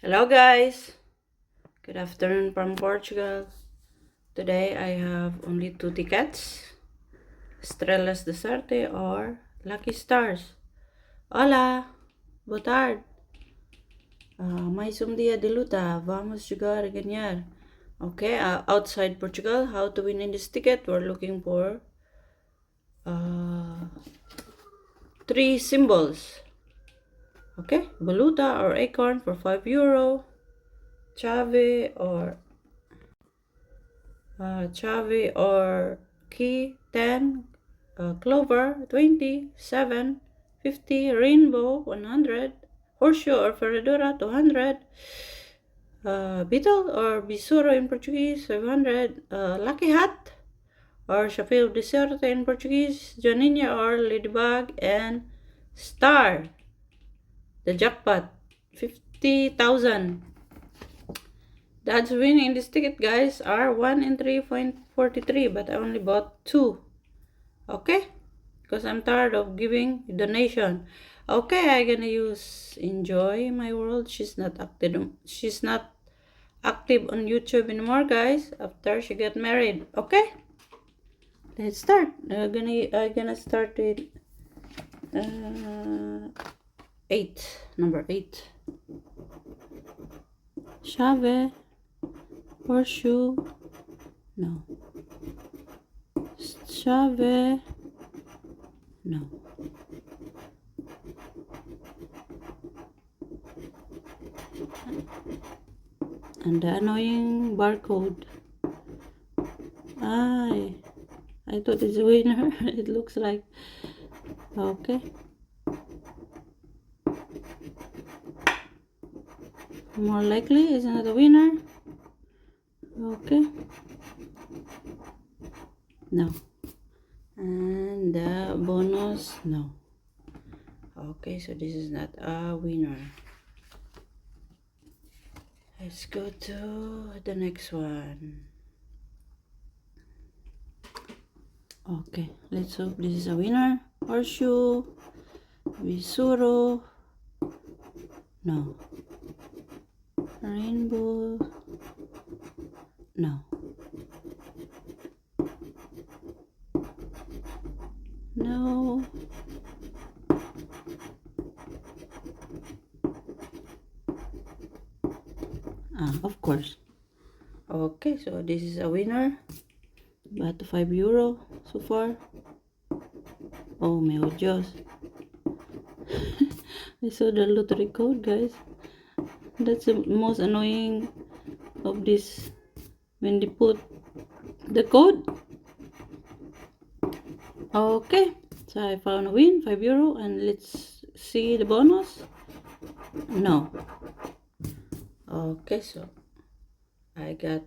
Hello guys, good afternoon from Portugal. Today I have only 2 tickets, Estrelas de Sorte or Lucky Stars. Hola, boa tarde. Mais dia de luta, vamos jogar e ganhar. Okay, outside Portugal, how to win in this ticket? We're looking for 3 symbols. Okay, Baluta or Acorn for €5, Chave or Key 10, Clover 20, 7, 50, Rainbow 100, Horseshoe or Ferradura 200, Beetle or Besouro in Portuguese 500, Lucky Hat or Chapéu de Sorte in Portuguese, Joaninha or Ladybug, and Star. The jackpot 50,000. The odds of winning this ticket, guys, are 1 in 3.43, but I only bought 2. Okay? Because I'm tired of giving donation. Okay, I'm gonna use Enjoy My World. She's not active on YouTube anymore, guys, after she got married. Okay? Let's start. I'm gonna start with 8. Number 8. Chave. Horseshoe. No. Chave. No. And the annoying barcode. I thought it's a winner. It looks like. Okay. More likely, isn't it a winner? Okay. No. And the bonus, no. Okay, so this is not a winner. Let's go to the next one. Okay, let's hope this is a winner. Horseshoe, Besouro, no. Rainbow, no. No. Of course. Okay, so this is a winner. But €5 so far. Oh my Diyos. I saw the lottery code, guys. That's the most annoying of this, when they put the code. Okay, so I found a win, €5, and let's see the bonus. No. Okay, so I got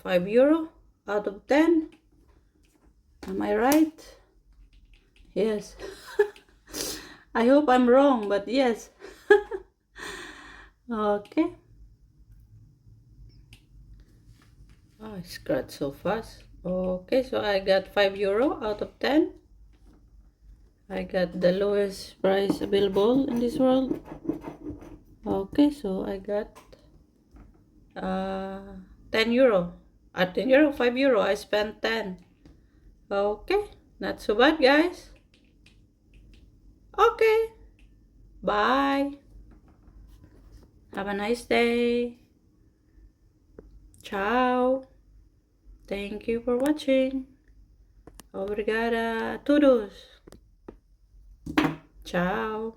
€5 out of 10. Am I right? Yes. I hope I'm wrong, but yes. Okay. Oh, I scratched so fast. Okay, so I got €5 out of 10. I got the lowest price available in this world. Okay, so I got €10. At €10, €5. I spent 10. Okay, not so bad, guys. Okay, bye. Have a nice day. Ciao. Thank you for watching. Obrigada a todos. Ciao.